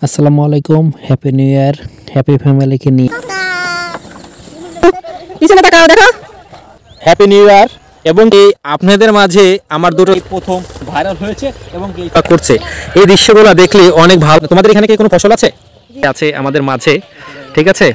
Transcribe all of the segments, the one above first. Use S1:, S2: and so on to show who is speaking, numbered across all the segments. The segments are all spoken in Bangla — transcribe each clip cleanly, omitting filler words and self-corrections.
S1: আসসালামু আলাইকুম, হ্যাপি নিউ ইয়ার, হ্যাপি ফ্যামিলিকে নিয়ে
S2: পিছনে তাকাও দেখো।
S3: Happy new year. এবং এই আপনাদের মাঝে আমার দুটো প্রথম ভাইরাল হয়েছে এবং এইটা করছে। এই দৃশ্যগুলো দেখলে অনেক ভালো। তোমাদের এখানে কি কোনো ফসল আছে? আছে আমাদের মাঝে, ঠিক আছে।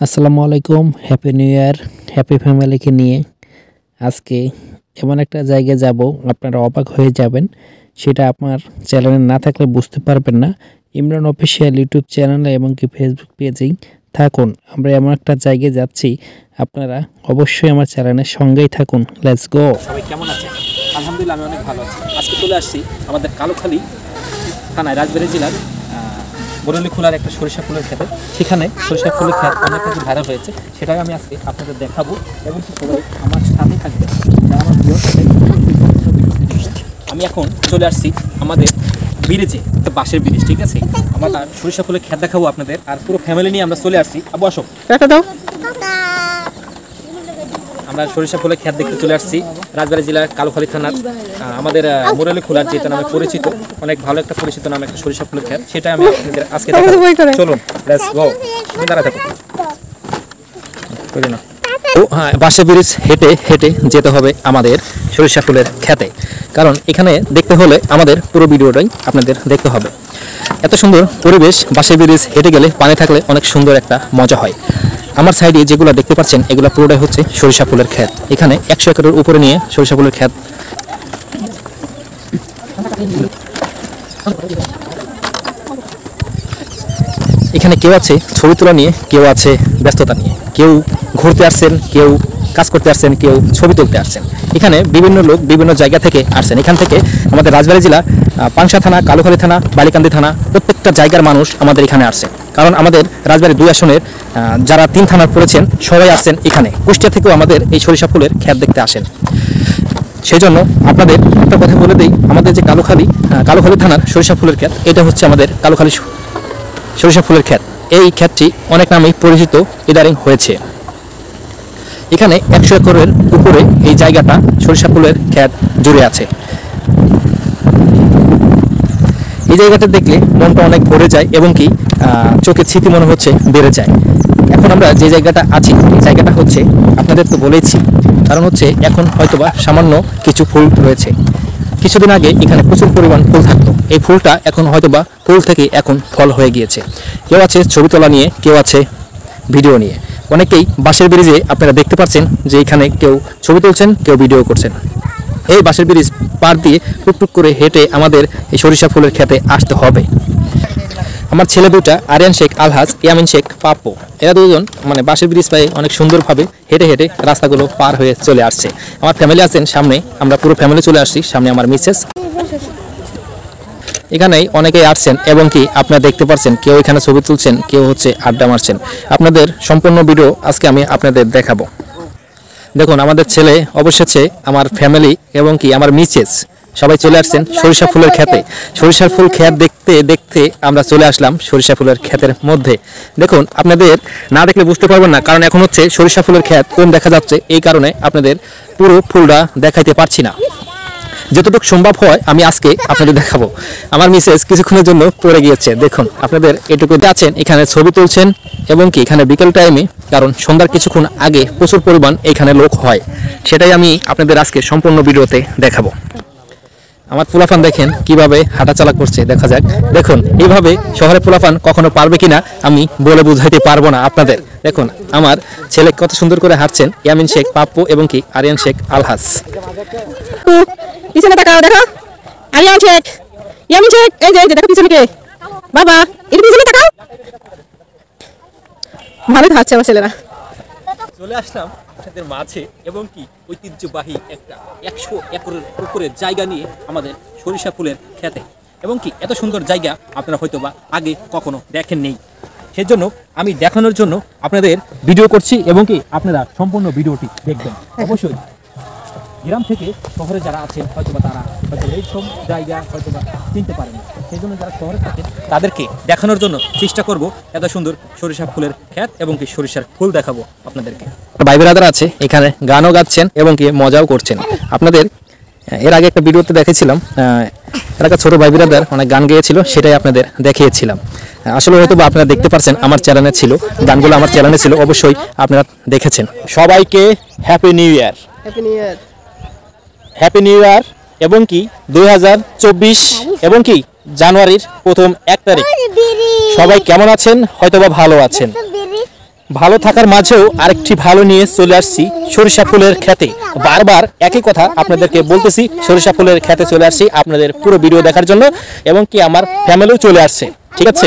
S1: আসসালামু আলাইকুম, হ্যাপি নিউ ইয়ার, হ্যাপি ফ্যামিলিকে নিয়ে আজকে এমন একটা জায়গায় যাব, আপনারা অবাক হয়ে যাবেন। সেটা আপনার চ্যানেলে না থাকলে বুঝতে পারবেন না। ইমরান অফিসিয়াল ইউটিউব চ্যানেলে এবং কি ফেসবুক পেজেই থাকুন। আমরা এমন একটা জায়গায় যাচ্ছি, আপনারা অবশ্যই আমার চ্যানেলের সঙ্গেই থাকুন। Let's go.
S3: সবাই কেমন আছেন? আলহামদুলিল্লাহ, আমি অনেক ভালো আছি। আজকে চলে আসছি আমাদের কালুখালী থানায়, রাজবাড়ী জেলার বরলি খোলার একটা সরিষা ফুলের ক্ষেতে। সেখানে সরিষা ফুলের ক্ষেত অনেক কিছু ভাইরাল হয়েছে, সেটাই আমি আজকে আপনাদের দেখাবো এবং আমার সাথে থাকবে। আমি এখন চলে আসছি আমাদের ব্রিজে, বাঁশের ব্রিজ, ঠিক আছে। আমার সরিষা ফুলের ক্ষেত দেখাবো আপনাদের, আর পুরো ফ্যামিলি নিয়ে আমরা চলে আসছি। আবু আসো,
S2: টাটা দাও।
S3: আমরা সরিষা ফুলের ক্ষেত দেখতে চলে আসছি রাজবাড়ী জেলার কালুখালী থানার আমাদের মুরালি খোলার, যেটা নামে পরিচিত, অনেক ভালো একটা পরিচিত নাম, একটা সরিষা ফুলের ক্ষেত। সেটা আমি আপনাদের আজকে দেখাবো। চলুন, লেটস গো। তুমি দাঁড়া থাকো। হ্যাঁ, বাঁশের ব্রিজ হেঁটে হেঁটে যেতে হবে আমাদের সরিষা ফুলের ক্ষেতে, কারণ এখানে দেখতে হলে আমাদের পুরো ভিডিওটাই আপনাদের দেখতে হবে। এত সুন্দর পরিবেশ, বাঁশের ব্রিজ হেঁটে গেলে পানি থাকলে অনেক সুন্দর একটা মজা হয়। আমার সাইডে যেগুলো দেখতে পাচ্ছেন এগুলো পুরোটাই হচ্ছে সরিষা ফুলের ক্ষেত। এখানে 100 একরের উপরে নিয়ে সরিষা ফুলের ক্ষেত। এখানে কেউ আছে ছবি তোলা নিয়ে, কেউ আছে ব্যস্ততা নিয়ে, কেউ ঘুরতে আসছেন, কেউ কাজ করতে আসছেন, কেউ ছবি তুলতে আসছেন। এখানে বিভিন্ন লোক বিভিন্ন জায়গা থেকে আসছেন। এখান থেকে আমাদের রাজবাড়ী জেলা পাংশা থানা, কালুখালী থানা, বালিকান্দি থানা, প্রত্যেকটা জায়গার মানুষ আমাদের এখানে আসছে। কারণ আমাদের রাজবাড়ী 2 আসনের যারা 3 থানার পড়েছেন সবাই আসছেন এখানে। কুষ্টিয়া থেকেও আমাদের এই সরিষা ফুলের ক্ষেত দেখতে আসেন। সেই জন্য আপনাদের একটা কথা বলে দিই, আমাদের যে কালুখালী থানার সরিষা ফুলের ক্ষেত, এটা হচ্ছে আমাদের কালুখালী সরিষা ফুলের ক্ষেত। এই ক্ষেতটি অনেক নামেই পরিচিত ইদারিং হয়েছে। এখানে 100 একরের উপরে এই জায়গাটা সরিষা ফুলের ক্ষেত জুড়ে আছে। এই জায়গাটা দেখলে মনটা অনেক ভরে যায় এবং কি চোখের স্মৃতি মনে হচ্ছে বেড়ে যায়। এখন আমরা যে জায়গাটা আছি, এই জায়গাটা হচ্ছে আপনাদের তো বলেছি, কারণ হচ্ছে এখন হয়তোবা সামান্য কিছু ফুল রয়েছে। কিছুদিন আগে এখানে প্রচুর পরিমাণ ফুল থাকতো, এই ফুলটা এখন হয়তোবা ফুল থেকে এখন ফল হয়ে গিয়েছে। কেউ আছে ছবি তোলা নিয়ে, কেউ আছে ভিডিও নিয়ে। অনেকেই বাঁশের ব্রিজে আপনারা দেখতে পাচ্ছেন যে এখানে কেউ ছবি তুলছেন, কেউ ভিডিও করছেন। এই বাঁশের ব্রিজ পার দিয়ে টুকটুক করে হেঁটে আমাদের এই সরিষা ফুলের ক্ষেতে আসতে হবে। আমার ছেলে দুটা, আরিয়ান শেখ আলহাজ, ইয়ামিন শেখ পাপ্পু, এরা দুজন মানে বাঁশের ব্রিজ পায়ে অনেক সুন্দরভাবে হেঁটে হেঁটে রাস্তাগুলো পার হয়ে চলে আসছে। আমার ফ্যামিলি আছেন সামনে, আমরা পুরো ফ্যামিলি চলে আসছি। সামনে আমার মিসেস। এখানেই অনেকেই আসছেন এবং কি আপনারা দেখতে পাচ্ছেন কেউ এখানে ছবি তুলছেন, কেউ হচ্ছে আড্ডা মারছেন। আপনাদের সম্পূর্ণ ভিডিও আজকে আমি আপনাদের দেখাবো। দেখুন, আমাদের ছেলে অবশেষে, আমার ফ্যামিলি এবং কি আমার মিসেস সবাই চলে আসছেন সরিষা ফুলের ক্ষেতে। সরিষার ফুল ক্ষেত দেখতে দেখতে আমরা চলে আসলাম সরিষা ফুলের ক্ষেতের মধ্যে। দেখুন, আপনাদের না দেখলে বুঝতে পারবেন না, কারণ এখন হচ্ছে সরিষা ফুলের ক্ষেত কম দেখা যাচ্ছে, এই কারণে আপনাদের পুরো ফুলটা দেখাইতে পারছি না। যতটুকু সম্ভব হয় আমি আজকে আপনাদের দেখাবো। আমার মিসেস কিছুক্ষণের জন্য পড়ে গিয়েছে। দেখুন, আপনাদের এটুকু আছেন এখানে ছবি তুলছেন এবং কি এখানে বিকেল টাইমে, কারণ সন্ধ্যার কিছুক্ষণ আগে প্রচুর পরিমাণ এখানে লোক হয়। সেটাই আমি আপনাদের আজকে সম্পূর্ণ ভিডিওতে দেখাবো। আমার পোলাপান দেখেন কিভাবে হাঁটাচলা করছে, দেখা যাক। দেখুন, এইভাবে শহরে পোলাপান কখনো পারবে কিনা আমি বলে বুঝাইতে পারবো না আপনাদের। দেখুন, আমার ছেলে কত সুন্দর করে হাঁটছেন, ইয়ামিন শেখ পাপ্পু এবং কি আরিয়ান শেখ আলহাজ।
S2: পিছনে তাকাও দেখো। আরিয়ান শেখ, ইয়ামিন শেখ, এই যে দেখো পিছনে কে। বাবা, এর পিছনে তাকাও। ভালো হাঁটছে আমার ছেলেরা।
S3: চলে আসলাম আপনাদের মাঝে এবং কি ঐতিহ্যবাহী একটা 100 একরের উপরে জায়গা নিয়ে আমাদের সরিষা ফুলের ক্ষেতে, এবং কি এত সুন্দর জায়গা আপনারা হয়তোবা আগে কখনো দেখেন নেই। সেজন্য আমি দেখানোর জন্য আপনাদের ভিডিও করছি এবং কি আপনারা সম্পূর্ণ ভিডিওটি দেখবেন অবশ্যই। গ্রাম থেকে শহরে যারা আছেন হয়তোবা তারা হয়তো এই সব জায়গা হয়তোবা চিনতে পারেন না। সেই জন্য যারা শহরে থাকেন তাদেরকে দেখানোর জন্য চেষ্টা করব এত সুন্দর সরিষা ফুলের ক্ষেত এবং কি সরিষার ফুল দেখাবো আপনাদেরকে। ভাই ব্রাদার আছে এখানে গানও গাচ্ছেন এবং কি মজাও করছেন। আপনাদের এর আগে একটা ভিডিওতে দেখেছিলাম এলাকা ছোট ভাই ব্রাদার অনেক গান গেয়েছিল, সেটাই আপনাদের দেখিয়েছিলাম। আসলে হয়তো বা আপনারা দেখতে পারছেন আমার চ্যানেলে ছিল, গানগুলো আমার চ্যানেলে ছিল, অবশ্যই আপনারা দেখেছেন। সবাইকে happy new year, happy new year এবং কি 2024 এবং কি জানুয়ারির প্রথম 1 তারিখ। সবাই কেমন আছেন? হয়তোবা ভালো আছেন। ভালো থাকার মাঝেও আরেকটি ভালো নিয়ে চলে আসছি সরিষা ফুলের ক্ষেতে। বারবার একই কথা আপনাদেরকে বলতেছি, সরিষা ফুলের ক্ষেতে চলে আসছি আপনাদের পুরো ভিডিও দেখার জন্য এবং কি আমার ফ্যামিলিও চলে আসছে। ঠিক আছে,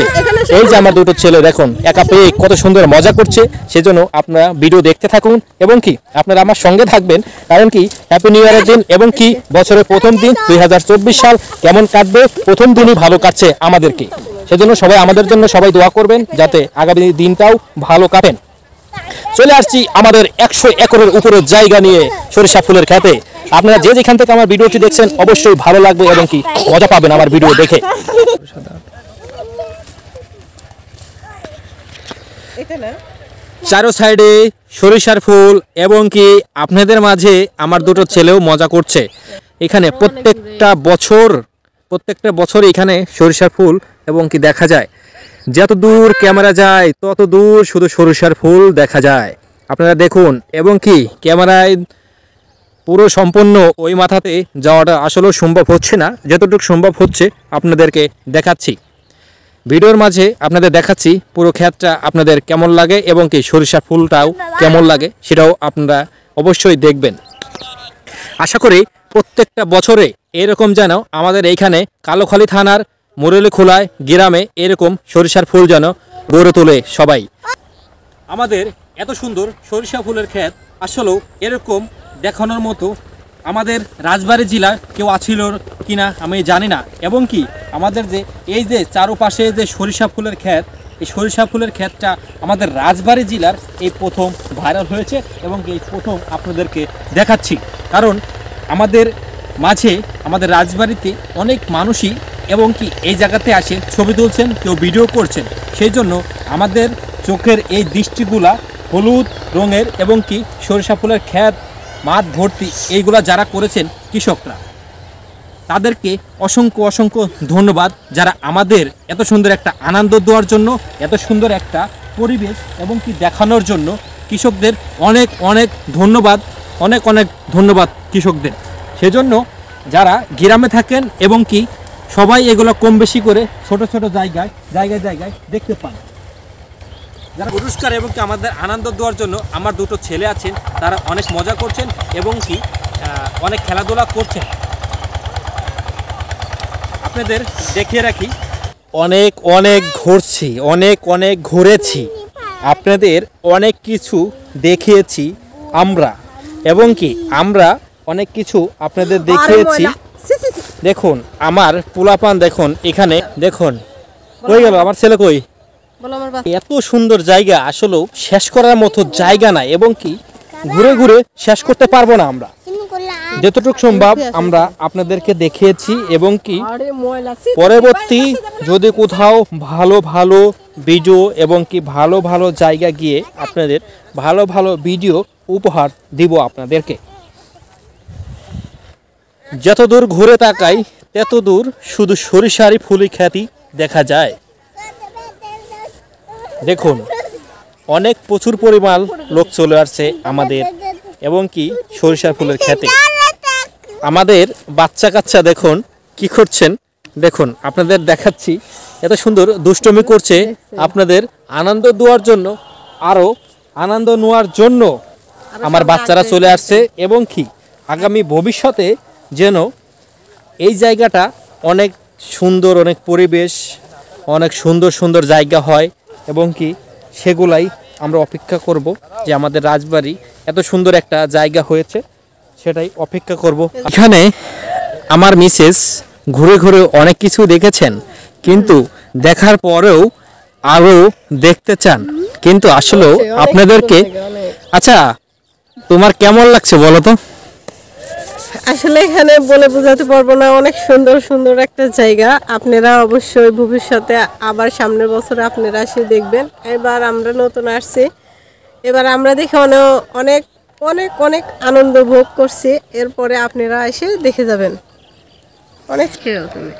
S3: এই যে আমার দুটো ছেলে দেখুন একা পেয়ে কত সুন্দর মজা করছে। সেজন্য আপনারা ভিডিও দেখতে থাকুন এবং কি আপনারা আমার সঙ্গে থাকবেন, কারণ কি হ্যাপি নিউ ইয়ারের দিন এবং কি বছরের প্রথম দিন 2024 সাল কেমন কাটবে, প্রথম দিনই ভালো কাটছে আমাদেরকে। সেজন্য সবাই আমাদের জন্য সবাই দোয়া করবেন যাতে আগামী দিনটাও ভালো কাটেন। চলে আসছি আমাদের 100 একরের উপরে জায়গা নিয়ে সরিষা ফুলের ক্ষেতে। আপনারা যে যেখান থেকে আমার ভিডিওটি দেখছেন অবশ্যই ভালো লাগবে এবং কি মজা পাবেন আমার ভিডিও দেখে। চারো সাইডে সরিষার ফুল এবং কি আপনাদের মাঝে আমার দুটো ছেলেও মজা করছে। এখানে প্রত্যেকটা বছর এখানে সরিষার ফুল এবং কি দেখা যায়। যত দূর ক্যামেরা যায় তত দূর শুধু সরিষার ফুল দেখা যায়। আপনারা দেখুন এবং কি ক্যামেরায় পুরো সম্পূর্ণ ওই মাথাতে যাওয়াটা আসলেও সম্ভব হচ্ছে না, যতটুকু সম্ভব হচ্ছে আপনাদেরকে দেখাচ্ছি। ভিডিওর মাঝে আপনাদের দেখাচ্ছি পুরো ক্ষেতটা আপনাদের কেমন লাগে এবং কি সরিষা ফুলটাও কেমন লাগে সেটাও আপনারা অবশ্যই দেখবেন। আশা করি প্রত্যেকটা বছরে এরকম যেন আমাদের এইখানে কালোখালী থানার মুরলীখোলায় গ্রামে এরকম সরিষার ফুল যেন গড়ে তোলে সবাই। আমাদের এত সুন্দর সরিষা ফুলের ক্ষেত আসলেও এরকম দেখানোর মতো আমাদের রাজবাড়ী জেলায় কেউ আছিল কিনা আমি জানি না। এবং কি আমাদের যে এই যে চারপাশে যে সরিষা ফুলের ক্ষেত, এই সরিষা ফুলের ক্ষেতটা আমাদের রাজবাড়ী জেলার এই প্রথম ভাইরাল হয়েছে এবং এই প্রথম আপনাদেরকে দেখাচ্ছি। কারণ আমাদের মাঝে আমাদের রাজবাড়িতে অনেক মানুষই এবং কি এই জায়গাতে আসে ছবি তুলছেন, কেউ ভিডিও করছেন। সেই জন্য আমাদের চোখের এই দৃষ্টিগুলা হলুদ রঙের এবং কি সরিষা ফুলের ক্ষেত মাঠ ভর্তি এইগুলা যারা করেছেন কৃষকরা, তাদেরকে অসংখ্য অসংখ্য ধন্যবাদ। যারা আমাদের এত সুন্দর একটা আনন্দ দেওয়ার জন্য, এত সুন্দর একটা পরিবেশ এবং কি দেখানোর জন্য কৃষকদের অনেক অনেক ধন্যবাদ, অনেক অনেক ধন্যবাদ কৃষকদের। সেজন্য যারা গ্রামে থাকেন এবং কি সবাই এগুলো কম বেশি করে ছোট ছোট জায়গায় দেখতে পান। যারা পুরস্কার এবং কি আমাদের আনন্দ দেওয়ার জন্য আমার দুটো ছেলে আছেন, তারা অনেক মজা করছেন এবং কি অনেক খেলাধুলা করছেন। আপনাদের দেখিয়ে রাখি, অনেক অনেক ঘুরছি, অনেক ঘুরেছি, আপনাদের অনেক কিছু দেখিয়েছি আমরা এবং কি আমরা অনেক কিছু আপনাদের দেখিয়েছি। দেখুন আমার পোলাপান, দেখুন এখানে দেখুন কই গেল আমার ছেলে, কই? এত সুন্দর জায়গা আসলেও শেষ করার মতো জায়গা নাই এবং কি ঘুরে ঘুরে শেষ করতে পারবো না। আমরা যতটুকু সম্ভব আমরা আপনাদেরকে দেখিয়েছি এবং কি পরবর্তী যদি কোথাও ভালো ভালো ভিডিও এবং কি ভালো ভালো জায়গা গিয়ে আপনাদের ভালো ভালো ভিডিও উপহার দিব আপনাদেরকে। যত দূর ঘুরে তাকাই তত দূর শুধু সরিষারি ফুলি খ্যাতি দেখা যায়। দেখুন অনেক প্রচুর পরিমাণ লোক চলে আসছে আমাদের এবং কি সরিষার ফুলের ক্ষেতে। আমাদের বাচ্চা কাচ্চা দেখুন কি করছেন, দেখুন আপনাদের দেখাচ্ছি, এত সুন্দর দুষ্টমি করছে। আপনাদের আনন্দ দেওয়ার জন্য, আরও আনন্দ নেওয়ার জন্য আমার বাচ্চারা চলে আসছে এবং কি আগামী ভবিষ্যতে যেন এই জায়গাটা অনেক সুন্দর, অনেক পরিবেশ, অনেক সুন্দর সুন্দর জায়গা হয় এবং কি সেগুলাই আমরা অপেক্ষা করব যে আমাদের রাজবাড়ি এত সুন্দর একটা জায়গা হয়েছে, সেটাই অপেক্ষা করব। এখানে আমার মিসেস ঘুরে ঘুরে অনেক কিছু দেখেছেন, কিন্তু দেখার পরেও আরও দেখতে চান, কিন্তু আসলেও আপনাদেরকে। আচ্ছা তোমার কেমন লাগছে বলো তো?
S2: আসলে এখানে বলে বোঝাতে পারবো না, অনেক সুন্দর সুন্দর একটা জায়গা। আপনারা অবশ্যই ভবিষ্যতে আবার সামনের বছর আপনারা এসে দেখবেন। এবার আমরা নতুন আসছি, এবার আমরা দেখে অনেক অনেক অনেক আনন্দ ভোগ করছি। এরপরে আপনারা এসে দেখে যাবেন। অনেক তুমি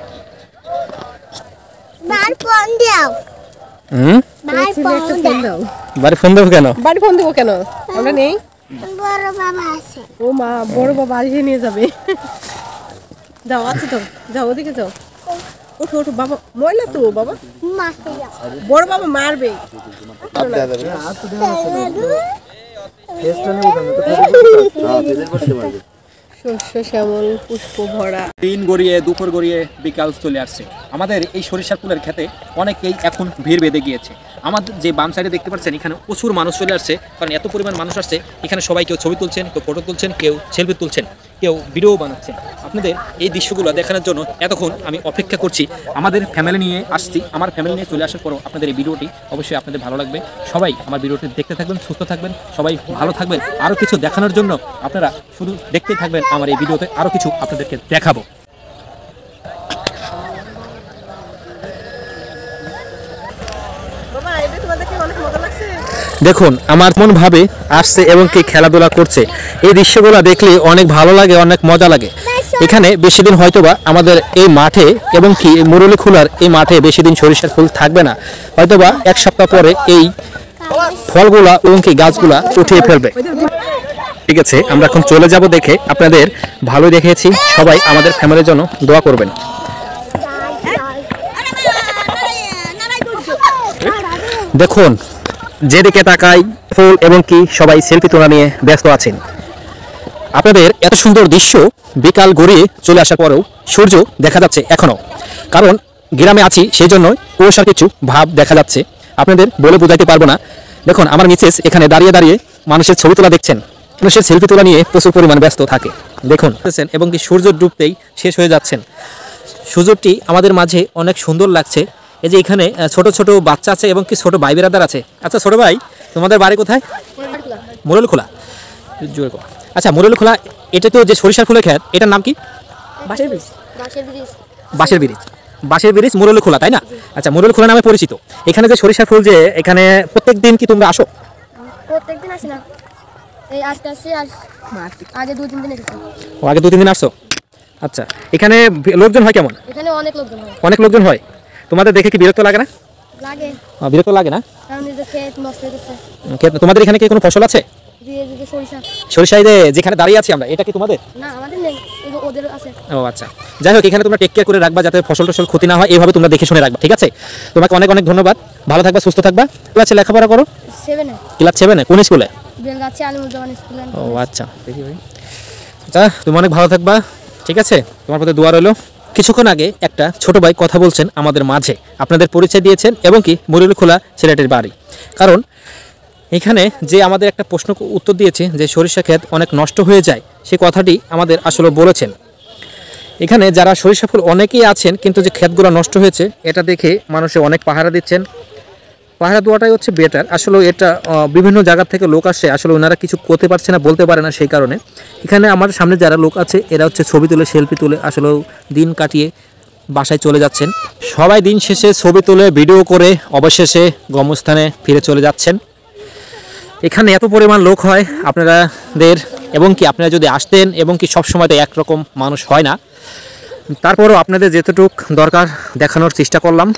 S3: বাড়ি ফোন দেবো কেন?
S2: বাড়ি ফোন দেবো কেন? আমরা নেই। ও মা, বড় বাবা এসে নিয়ে যাবে। যাও, আচ্ছা তো যাও, ওদিকে যাও। ওঠো ওঠো বাবা, ময়লা তো বাবা, বড় বাবা মারবে। শস্য শ্যামল পুষ্প ভরা।
S3: দিন গড়িয়ে দুপুর গড়িয়ে বিকাল চলে আসছে। আমাদের এই সরিষার ফুলের খেতে অনেকেই এখন ভিড় বেঁধে গিয়েছে। আমাদের যে বাম সাইডে দেখতে পাচ্ছেন এখানে প্রচুর মানুষ চলে আসছে, কারণ এত পরিমাণ মানুষ আসছে। এখানে সবাই কেউ ছবি তুলছেন, কেউ ফটো তুলছেন, কেউ সেলফি তুলছেন, কেউ ভিডিও বানাচ্ছেন। আপনাদের এই দৃশ্যগুলো দেখানোর জন্য এতক্ষণ আমি অপেক্ষা করছি। আমাদের ফ্যামিলি নিয়ে আসছি, আমার ফ্যামিলি নিয়ে চলে আসার পরও আপনাদের এই ভিডিওটি অবশ্যই আপনাদের ভালো লাগবে। সবাই আমার ভিডিওটি দেখতে থাকবেন, সুস্থ থাকবেন, সবাই ভালো থাকবেন। আরও কিছু দেখানোর জন্য আপনারা শুধু দেখতেই থাকবেন। আমার এই ভিডিওতে আরও কিছু আপনাদেরকে দেখাবো। দেখুন আমার মন ভাবে আসছে এবং কি খেলাধুলা করছে। এই দৃশ্যগুলো দেখলে অনেক ভালো লাগে, অনেক মজা লাগে। এখানে বেশি দিন হয়তোবা আমাদের এই মাঠে এবং কি মুরলীখোলার এই মাঠে বেশি দিন সরিষার ফুল থাকবে না, হয়তোবা এক সপ্তাহ পরে এই ফলগুলা এবং কি গাছগুলা উঠিয়ে ফেলবে। ঠিক আছে, আমরা এখন চলে যাব দেখে। আপনাদের ভালো দেখেছি, সবাই আমাদের ফ্যামিলির জন্য দোয়া করবেন। দেখুন যেদিকে তাকাই ফুল এবং কি সবাই সেলফি তোলা নিয়ে ব্যস্ত আছেন। আপনাদের এত সুন্দর দৃশ্য বিকাল গড়িয়ে চলে আসার পরেও সূর্য দেখা যাচ্ছে এখনো, কারণ গ্রামে আছি সেই জন্য কুয়াশার কিছু ভাব দেখা যাচ্ছে। আপনাদের বলে বোঝাইতে পারবো না। দেখুন আমার মিসেস এখানে দাঁড়িয়ে দাঁড়িয়ে মানুষের ছবি তোলা দেখছেন, মানুষের সেলফি তোলা নিয়ে প্রচুর পরিমাণ ব্যস্ত থাকে। দেখুন এবং কি সূর্য ডুবতেই শেষ হয়ে যাচ্ছেন। সূর্যটি আমাদের মাঝে অনেক সুন্দর লাগছে। এই যে এখানে ছোট ছোট বাচ্চা আছে এবং কি ছোট ভাই বেরাদার আছে। আচ্ছা ছোট ভাই, তোমাদের বাড়ি কোথায়? মুরলীখোলা। আচ্ছা মুরলীখোলা, এটা তো যে সরিষার ফুলের ক্ষেত, এটার নাম কি? বাঁশের ব্রিজ। বাঁশের ব্রিজ মুরলীখোলা, তাই না? আচ্ছা মুরলীখোলা নামে পরিচিত। এখানে যে সরিষার ফুল, যে এখানে প্রত্যেক দিন কি তোমরা আসো?
S4: প্রত্যেকদিন আসি না, এই আজকে আসছি, আগে 2-3 দিন এসেছি।
S3: ও আগে 2-3 দিন আসছো। আচ্ছা এখানে লোকজন হয় কেমন?
S4: এখানে অনেক লোকজন হয়।
S3: অনেক লোকজন হয়। তোমাদের দেখে কি বিরক্ত লাগে না?
S4: লাগে।
S3: বিরক্ত লাগে না?
S4: কারণ এই যে ক্ষেত নষ্ট হয়ে গেছে।
S3: তোমাদের এখানে কি কোনো ফসল আছে?
S4: জি, এই যে সরিষা।
S3: সরিষা যেখানে দাঁড়িয়ে আছি আমরা, এটা কি তোমাদের?
S4: না আমাদের নেই, এই যে ওদের আছে।
S3: ও আচ্ছা, যাই হোক এখানে তোমরা টেক কেয়ার করে রাখবা যাতে ফসল টসল ক্ষতি না হয়, এইভাবে তোমরা দেখে শুনে রাখবা, ঠিক আছে? তোমাকে অনেক অনেক ধন্যবাদ, ভালো থাকবা, সুস্থ থাকবা। ক্লাসে লেখাপড়া করো?
S4: 7 এ।
S3: ক্লাস 7 এ? কোন স্কুলে?
S4: বেলগাছি আলিমুজ্জামান স্কুলে।
S3: ও আচ্ছা, দেখি ভাই। আচ্ছা তুমি অনেক ভালো থাকবা, ঠিক আছে? তোমার প্রতি দোয়া রইলো। কিছুক্ষণ আগে একটা ছোট ভাই কথা বলছেন আমাদের মাঝে, আপনাদের পরিচয় দিয়েছেন এবং কি মুরলীখোলা ছেলেটির বাড়ি। কারণ এখানে যে আমাদের একটা প্রশ্ন উত্তর দিয়েছে যে সরিষা ক্ষেত অনেক নষ্ট হয়ে যায়, সেই কথাটি আমাদের আসলে বলেছেন। এখানে যারা সরিষা ফুল অনেকেই আছেন, কিন্তু যে ক্ষেতগুলো নষ্ট হয়েছে এটা দেখে মানুষে অনেক পাহারা দিচ্ছেন। পাহারা দেওয়াটাই হচ্ছে বেটার। আসলে এটা বিভিন্ন জায়গা থেকে লোক আসে, আসলে ওনারা কিছু করতে পারছে না, বলতে পারে না, সেই কারণে এখানে আমার সামনে যারা লোক আছে এরা হচ্ছে ছবি তুলে সেলফি তুলে আসলে দিন কাটিয়ে বাসায় চলে যাচ্ছেন। সবাই দিন শেষে ছবি তুলে ভিডিও করে অবশেষে গম্যস্থানে ফিরে চলে যাচ্ছেন। এখানে এত পরিমাণ লোক হয় আপনাদের, এবং কি আপনারা যদি আসতেন, এবং কি সবসময় তো একরকম মানুষ হয় না, তারপরও আপনাদের যেতটুক দরকার দেখানোর চেষ্টা করলাম।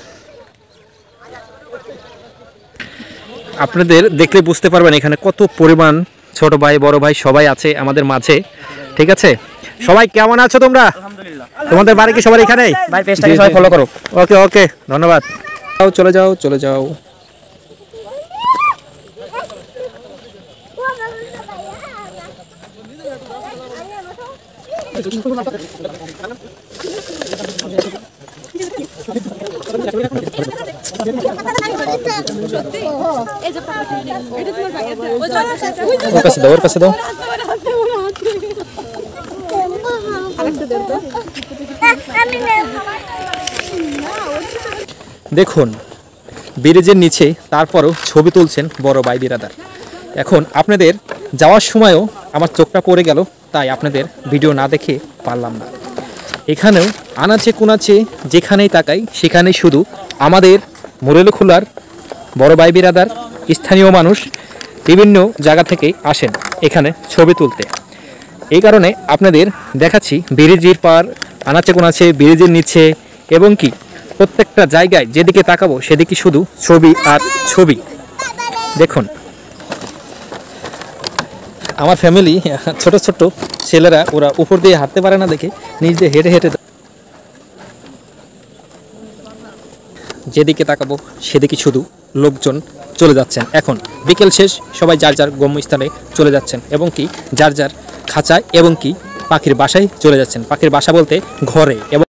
S3: আপনাদের দেখলে বুঝতে পারবেন এখানে কত পরিমাণ ছোট ভাই বড় ভাই সবাই আছে আমাদের মাঝে, ঠিক আছে? সবাই কেমন আছো তোমরা? তোমাদের বাড়ি কি সবাই এখানেই? ভাই পেজটাকে সবাই ফলো করো। ওকে ওকে, ধন্যবাদ। চলে যাও চলে যাও। ওর কাছে দাও। দেখুন ব্রিজের নিচে তারপরও ছবি তুলছেন বড় ভাই বিরাদার। এখন আপনাদের যাওয়ার সময়ও আমার চোখটা পড়ে গেল, তাই আপনাদের ভিডিও না দেখে পারলাম না। এখানেও আনাচে কোনাচে যেখানেই তাকাই সেখানেই শুধু আমাদের মোরেলখোলার বড় ভাই বিরাদার, স্থানীয় মানুষ বিভিন্ন জায়গা থেকে আসেন এখানে ছবি তুলতে। এই কারণে আপনাদের দেখাচ্ছি ব্রিজের পার, আনাচে কোনাচে, ব্রিজের নিচে, এবং কি প্রত্যেকটা জায়গায় যেদিকে তাকাবো সেদিকে শুধু ছবি আর ছবি। দেখুন আমার ফ্যামিলি, ছোট ছোট ছেলেরা, ওরা উপর দিয়ে হাঁটতে পারে না দেখে নিজ দিয়ে হেঁটে হেঁটে যেদিকে তাকাবো সেদিকে শুধু লোকজন চলে যাচ্ছেন। এখন বিকেল শেষ, সবাই যার যার গম্যস্থানে চলে যাচ্ছেন এবং কি যার যার খাঁচায় এবং কি পাখির বাসায় চলে যাচ্ছেন। পাখির বাসা বলতে ঘরে। এবং